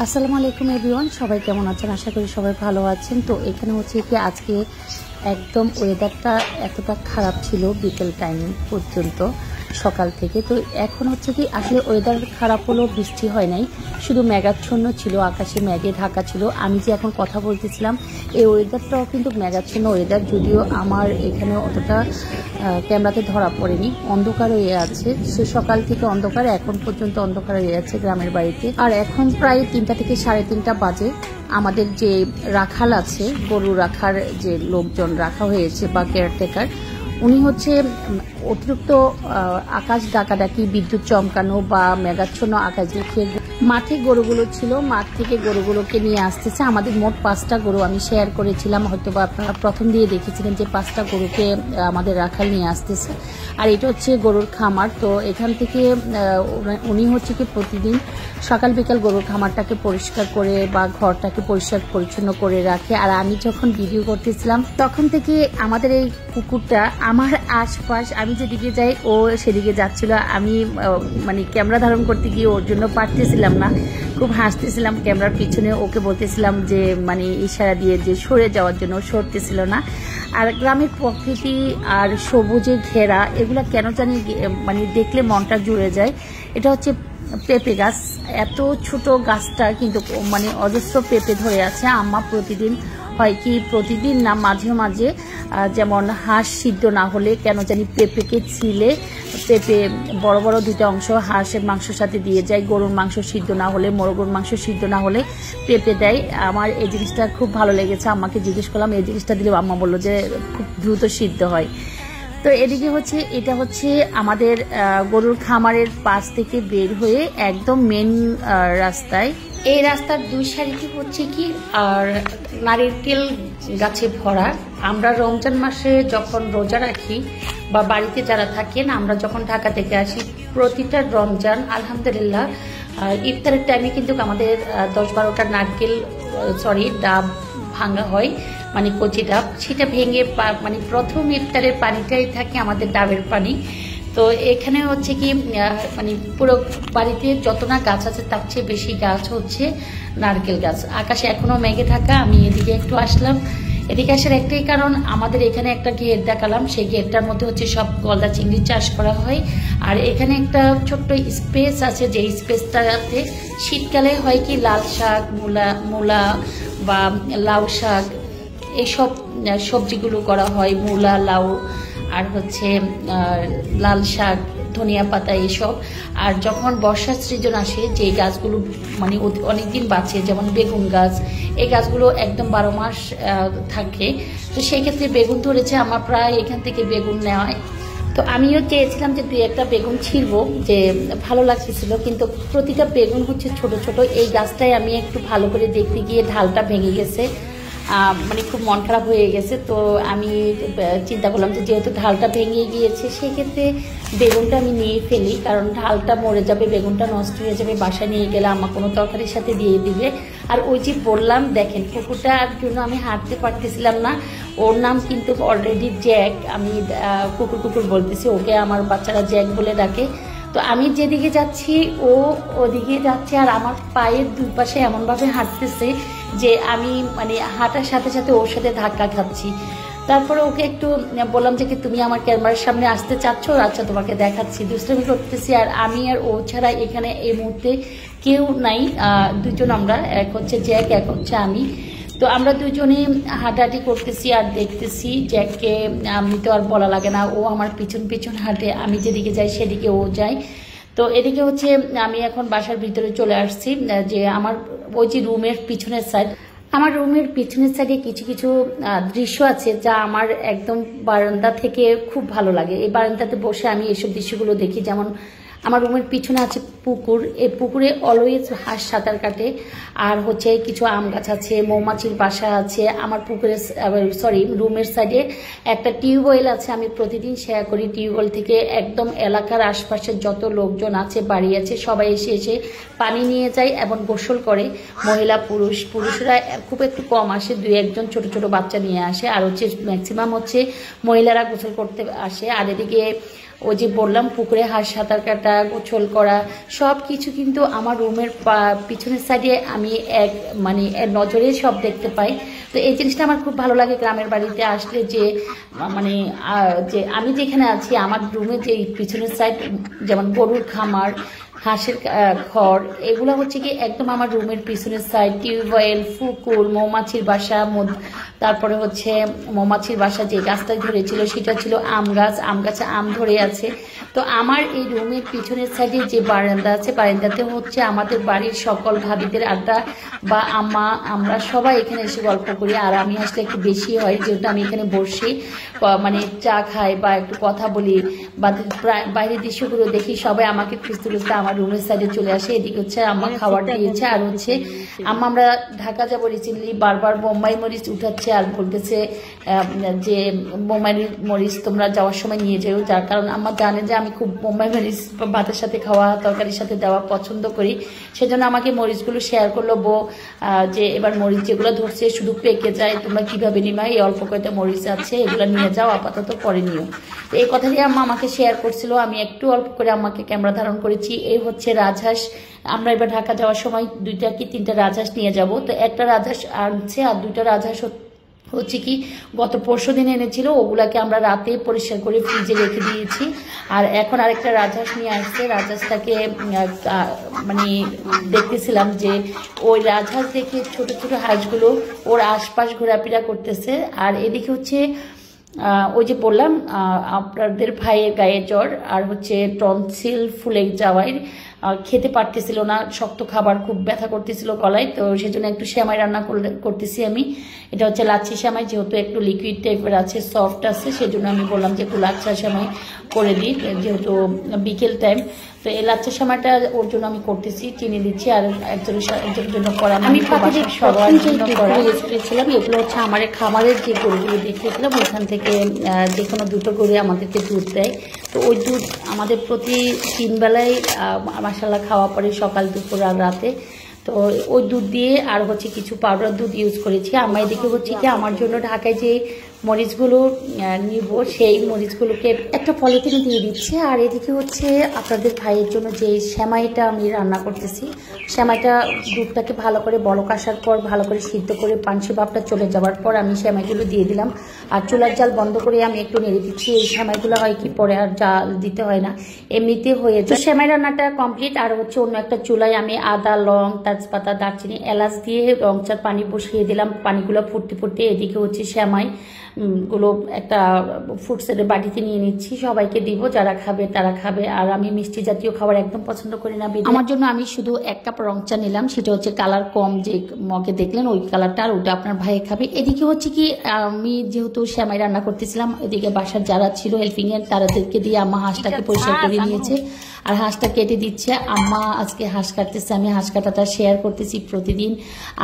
আসসালামু আলাইকুম এভরিওয়ান, সবাই কেমন আছেন? আশা করি সবাই ভালো আছেন। তো এখানে হচ্ছে কি আজকে একদম ওয়েদারটা এতটা খারাপ ছিল বিকেল টাইম পর্যন্ত, সকাল থেকে। তো এখন হচ্ছে কি আসলে ওয়েদার খারাপ হলো, বৃষ্টি হয় নাই, শুধু মেঘাচ্ছন্ন ছিল, আকাশে মেঘে ঢাকা ছিল। আমি যে এখন কথা বলতেছিলাম এই ওয়েদারটাও কিন্তু মেঘাচ্ছন্ন ওয়েদার, যদিও আমার এখানে অতটা ক্যামেরাতে ধরা পড়েনি, অন্ধকার হয়ে আছে। সে সকাল থেকে অন্ধকার, এখন পর্যন্ত অন্ধকার হয়ে আছে গ্রামের বাড়িতে। আর এখন প্রায় 3টা থেকে 3:30 বাজে। আমাদের যে রাখাল আছে, গরু রাখার যে লোকজন রাখা হয়েছে বা কেয়ারটেকার, উনি হচ্ছে অতিরিক্ত আকাশ ডাকাডাকি, বিদ্যুৎ চমকানো বা মেঘাচ্ছন্ন আকাশ দেখে মাঠে গরুগুলো ছিল, মাঠ থেকে গরুগুলোকে নিয়ে আসতেছে। আমাদের মোট 5টা গরু আমি শেয়ার করেছিলাম, হয়তো বা আপনারা প্রথম দিয়ে দেখেছিলেন যে 5টা গরুকে আমাদের রাখাল নিয়ে আসতেছে। আর এটা হচ্ছে গরুর খামার। তো এখান থেকে উনি হচ্ছে কি প্রতিদিন সকাল বিকাল গরুর খামারটাকে পরিষ্কার করে বা ঘরটাকে পরিষ্কার পরিচ্ছন্ন করে রাখে। আর আমি যখন ভিডিও করতেছিলাম তখন থেকে আমাদের এই কুকুরটা আমার আশপাশ, আমি যেদিকে যাই ও সেদিকে যাচ্ছিল। আমি মানে ক্যামেরা ধারণ করতে গিয়ে ওর জন্য পারতেছিলাম না, খুব হাসতেছিলাম ক্যামেরার পিছনে, ওকে বলতেছিলাম যে মানে ইশারা দিয়ে যে সরে যাওয়ার জন্য, সরতেছিল না। আর গ্রামের প্রকৃতি আর সবুজে ঘেরা, এগুলা কেন জানি মানে দেখলে মনটা জুড়ে যায়। এটা হচ্ছে পেঁপে গাছ, এত ছোট গাছটা কিন্তু মানে অজস্র পেঁপে ধরে আছে। আম্মা প্রতিদিন, হয় কি প্রতিদিন না, মাঝে মাঝে যেমন হাঁস সিদ্ধ না হলে কেন জানি পেঁপেকে ছিলে, পেঁপে বড় বড় 2টা অংশ হাঁসের মাংসের সাথে দিয়ে যায়। গরুর মাংস সিদ্ধ না হলে, মোরগের মাংস সিদ্ধ না হলে পেঁপে দেয়। আমার এই জিনিসটা খুব ভালো লেগেছে, আম্মাকে জিজ্ঞেস করলাম এই জিনিসটা দিলেও, আম্মা বললো যে খুব দ্রুত সিদ্ধ হয়। তো এদিকে হচ্ছে এটা হচ্ছে আমাদের গরুর খামারের পাশ থেকে বের হয়ে একদম মেন রাস্তায়। এই রাস্তার 2 সারিতে হচ্ছে কি আর নারিকেল গাছে ভরা। আমরা রমজান মাসে যখন রোজা রাখি বা বাড়িতে যারা থাকেন, আমরা যখন ঢাকা থেকে আসি, প্রতিটা রমজান আলহামদুলিল্লাহ ইফতারের টাইমে কিন্তু আমাদের 10-12টা নারকেল ডাব ভাঙা হয়, মানে কচি ডাব। সেটা ভেঙে মানে প্রথম ইফতারের পানিটাই থাকে আমাদের ডাবের পানি। তো এখানে হচ্ছে কি মানে পুরো বাড়িতে যত না গাছ আছে তার চেয়ে বেশি গাছ হচ্ছে নারকেল গাছ। আকাশে এখনো মেঘে থাকা। আমি এদিকে একটু আসলাম, এদিকে আসার একটাই কারণ, আমাদের এখানে একটা ঘের দেখালাম, সেই ঘেরটার মধ্যে হচ্ছে সব গলদা চিংড়ি চাষ করা হয়। আর এখানে একটা ছোট্ট স্পেস আছে, যে স্পেসটাতে শীতকালে হয় কি লাল শাক, মূলা বা লাউ শাক, এইসব সবজিগুলো করা হয়, মূলা, লাউ, আর হচ্ছে লাল শাক, ধনিয়া পাতা, এইসব। আর যখন বর্ষার সিজন আসে, যে গাছগুলো মানে অনেকদিন বাঁচে, যেমন বেগুন গাছ, এই গাছগুলো একদম 12 মাস থাকে। তো সেই ক্ষেত্রে বেগুন ধরেছে, আমার প্রায় এখান থেকে বেগুন নেওয়ায়। তো আমিও চেয়েছিলাম যে 2-একটা বেগুন ছিঁড়বো, যে ভালো লাগতেছিল, কিন্তু প্রতিটা বেগুন হচ্ছে ছোট ছোট। এই গাছটাই আমি একটু ভালো করে দেখতে গিয়ে ঢালটা ভেঙে গেছে, মানে খুব মন খারাপ হয়ে গেছে। তো আমি চিন্তা করলাম যে যেহেতু ঢালটা ভেঙে গিয়েছে, সেক্ষেত্রে বেগুনটা আমি নিয়ে ফেলি, কারণ ঢালটা মরে যাবে, বেগুনটা নষ্ট হয়ে যাবে, বাসায় নিয়ে গেলে আমার কোনো তরকারির সাথে দিয়ে দিবে। আর ওই যে বললাম, দেখেন কুকুরটার জন্য আমি হাঁটতে পারতেছিলাম না। ওর নাম কিন্তু অলরেডি জ্যাক, আমি কুকুর বলতেছি, ওকে আমার বাচ্চারা জ্যাক বলে ডাকে। তো আমি যেদিকে যাচ্ছি ও ওদিকে যাচ্ছে, আর আমার পায়ের 2 পাশে এমনভাবে হাঁটতেছে যে আমি মানে হাঁটার সাথে সাথে ওর সাথে ধাক্কা খাচ্ছি। তারপরে ওকে একটু বললাম যে কি তুমি আমার ক্যামেরার সামনে আসতে চাচ্ছ, আচ্ছা তোমাকে দেখাচ্ছি, দুষ্টামি করতেছি। আর আমি আর ও ছাড়া এখানে এই মুহূর্তে কেউ নাই, 2জন আমরা, এক হচ্ছে জ্যাক, এক হচ্ছে আমি। তো আমরা 2জনে হাঁটাহাঁটি করতেছি আর দেখতেছি। জ্যাককে আমি তো আর বলা লাগে না, ও আমার পিছন পিছন হাঁটে, আমি যেদিকে যাই সেদিকে ও যায়। তো এদিকে হচ্ছে আমি এখন বাসার ভিতরে চলে আসছি, যে আমার ওই যে রুমের পিছনের সাইড, আমার রুমের পিছনের সাইডে কিছু কিছু দৃশ্য আছে যা আমার একদম বারান্দা থেকে খুব ভালো লাগে। এই বারান্দাতে বসে আমি এসব দৃশ্যগুলো দেখি। যেমন আমার রুমের পিছনে আছে পুকুর, এই পুকুরে অলওয়েজ হাঁস সাঁতার কাটে। আর হচ্ছে কিছু আম গাছ আছে, মৌমাছির বাসা আছে। আমার পুকুরের রুমের সাইডে একটা টিউবওয়েল আছে, আমি প্রতিদিন শেয়ার করি। টিউবওয়েল থেকে একদম এলাকার আশপাশের যত লোকজন আছে, বাড়ি আছে, সবাই এসে এসে পানি নিয়ে যায় এবং গোসল করে। মহিলা পুরুষরা খুব একটু কম আসে, 2-1জন ছোট ছোট বাচ্চা নিয়ে আসে। আর হচ্ছে ম্যাক্সিমাম হচ্ছে মহিলারা গোসল করতে আসে। আর এদিকে ওই যে বললাম পুকুরে হাঁস সাঁতার কাটা, গোসল করা সব কিছু কিন্তু আমার রুমের পিছনের সাইডে আমি মানে নজরে সব দেখতে পাই। তো এই জিনিসটা আমার খুব ভালো লাগে গ্রামের বাড়িতে আসলে, যে মানে যে আমি যেখানে আছি আমার রুমের যে পিছনের সাইড, যেমন গরুর খামার, হাঁসের ঘর, এগুলো হচ্ছে কি একদম আমার রুমের পিছনের সাইড। টিউবওয়েল, পুকুর, মৌমাছির বাসা, তারপরে হচ্ছে মৌমাছির বাসা যে গাছটায় ধরেছিল সেটা ছিল আম গাছ, আম গাছে আম ধরে আছে। তো আমার এই রুমের পিছনের সাইডে যে বারান্দা আছে, বারান্দাতে হচ্ছে আমাদের বাড়ির সকল ভাবিদের আড্ডা, বা আম্মা আমরা সবাই এখানে এসে গল্প করি। আর আমি আসলে একটু বেশি হয়, যেহেতু আমি এখানে বসি, মানে চা খাই বা একটু কথা বলি বা বাইরের দৃশ্যগুলো দেখি, সবাই আমাকে খুঁজতে খুঁজতে আমার রুমের সাইডে চলে আসে। এদিকে হচ্ছে আম্মা খাবার দিয়েছে, আর হচ্ছে আম্মা আমরা ঢাকা যাবো রিসেন্টলি, বারবার বোম্বাই মরিচ উঠাচ্ছে আর বলতেছে যে বোম্বাই মরিচ তোমরা যাওয়ার সময় নিয়ে যেও। যার কারণ আম্মা জানে যে আমি খুব বোম্বাই মরিচ ভাতের সাথে খাওয়া, তরকারির সাথে দেওয়া পছন্দ করি, সেজন্য আমাকে মরিচগুলো শেয়ার করলো বউ, যে এবার মরিচ যেগুলো ধরছে শুধু পেকে যায়, তোমরা কিভাবে নিবা, এই অল্প কয়েকটা মরিচ আছে এগুলো নিয়ে যাও, আপাতত পরে নিও। এই কথাটি আম্মা আমাকে শেয়ার করছিল, আমি একটু অল্প করে আম্মাকে ক্যামেরা ধারণ করেছি। এই হচ্ছে রাজহাঁস, আমরা এবার ঢাকা যাওয়ার সময় 2টা কি 3টা রাজহাঁস নিয়ে যাব। তো একটা রাজহাঁস আনছে, আর 2টা রাজহাঁস হচ্ছে কি গত পরশু দিন এনেছিল, ওগুলাকে আমরা রাতে পরিষ্কার করে ফ্রিজে রেখে দিয়েছি। আর এখন আরেকটা রাজহাঁস নিয়ে আসছে, রাজহাঁসটাকে মানে দেখতেছিলাম যে ওই রাজহাঁস দেখে ছোট ছোট হাঁসগুলো ওর আশপাশ ঘোরাফেরা করতেছে। আর এদিকে হচ্ছে ওই যে বললাম আপনাদের ভাইয়ের গায়ে জ্বর আর হচ্ছে টনসিল ফুলে যাওয়ায় খেতে পারতেছিল না, শক্ত খাবার খুব ব্যথা করতেছিল গলায়। তো সেজন্য একটু সেমাই রান্না করতেছি আমি। এটা হচ্ছে লাচ্ছি সেমাই, যেহেতু একটু লিকুইড টাইপের আছে, সফট আছে, সেজন্য আমি বললাম যে একটু লাচ্ছা সেমাই করে দিই, যেহেতু বিকেল টাইম। তো এই লাচ্ছা সেমাইটা ওর জন্য আমি করতেছি, চিনি দিচ্ছি। আর একজনের জন্য করা আমি সবার জন্য করেছিলাম। এগুলো হচ্ছে আমার খামারের যে গরুগুলো দেখিয়েছিলাম, ওইখান থেকে যে কোনো দুটো গরু আমাদেরকে দুধ দেয়। তো ওই দুধ আমাদের প্রতি 3 বেলায় মাশাআল্লাহ খাওয়া পরে, সকাল, দুপুর আর রাতে। তো ওই দুধ দিয়ে আর হচ্ছে কিছু পাউডার দুধ ইউজ করেছি। আমার এদিকে হচ্ছে কি আমার জন্য ঢাকায় যে মরিচগুলো নিব, সেই মরিচগুলোকে একটা পলিথিনে দিয়ে দিচ্ছে। আর এদিকে হচ্ছে আপনাদের ভাইয়ের জন্য যে সেমাইটা আমি রান্না করতেছি, সেমাইটা দুধটাকে ভালো করে বলক আসার পর ভালো করে সিদ্ধ করে পানসি ভাবটা চলে যাওয়ার পর আমি সেমাইগুলো দিয়ে দিলাম। আর চুলার জাল বন্ধ করে আমি একটু নেড়ে দিচ্ছি। এই সেমাইগুলো হয় কি পরে আর জাল দিতে হয় না, এমনিতে হয়ে যায়। সেমাই রান্নাটা কমপ্লিট। আর হচ্ছে অন্য একটা চুলায় আমি আদা, লং, তেজপাতা, দারচিনি, এলাচ দিয়ে রং চার পানি বসিয়ে দিলাম। পানিগুলো ফুটতে ফুটতে এদিকে হচ্ছে সেমাই গুলো একটা ফুডসেটের বাটিতে নিয়ে নিচ্ছি, সবাইকে দিব, যারা খাবে তারা খাবে। আর আমি মিষ্টি জাতীয় খাবার একদম পছন্দ করি না, আমার জন্য আমি শুধু 1 কাপ রং চা নিলাম, সেটা হচ্ছে কালার কম, যে মগে দেখলেন ওই কালারটা, আর ওটা আপনার ভাইয়ে খাবে। এদিকে হচ্ছে কি আমি যেহেতু সেমাই রান্না করতেছিলাম, এদিকে বাসার যারা ছিল হেল্পিং এর তাদেরকে দিয়ে আম্মা হাঁসটাকে পরিষ্কার করে নিয়েছে আর হাঁসটা কেটে দিচ্ছে। আম্মা আজকে হাঁস কাটতেছে, আমি হাঁস কাটাটা শেয়ার করতেছি, প্রতিদিন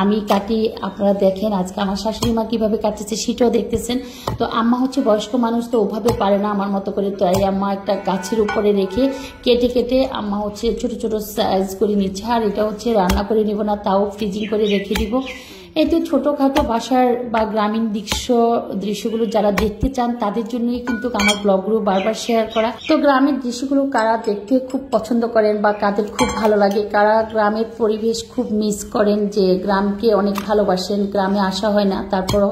আমি কাটি, আপনারা দেখেন। আজকে আমার শাশুড়ি মা কিভাবে কাটতেছে সেটাও দেখতেছেন। তো আম্মা হচ্ছে বয়স্ক মানুষ, তো ওভাবে পারে না আমার মতো করে, তাই আম্মা একটা গাছের উপরে রেখে কেটে কেটে আম্মা হচ্ছে ছোট ছোট সাইজ করে নিচ্ছে। আর এটা হচ্ছে রান্না করে নিব না, তাও ফ্রিজিং করে রেখে দিব। এই তো ছোটোখাটো বাসার বা গ্রামীণ দৃশ্যগুলো যারা দেখতে চান তাদের জন্যই কিন্তু আমার ব্লগগুলো বারবার শেয়ার করা। তো গ্রামের দৃশ্যগুলো কারা দেখতে খুব পছন্দ করেন বা কাদের খুব ভালো লাগে, কারা গ্রামের পরিবেশ খুব মিস করেন, যে গ্রামকে অনেক ভালোবাসেন, গ্রামে আসা হয় না তারপরও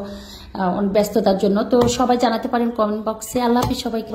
ব্যস্ততার জন্য, তো সবাই জানাতে পারেন কমেন্ট বক্সে। আল্লাহ হাফেজ সবাইকে।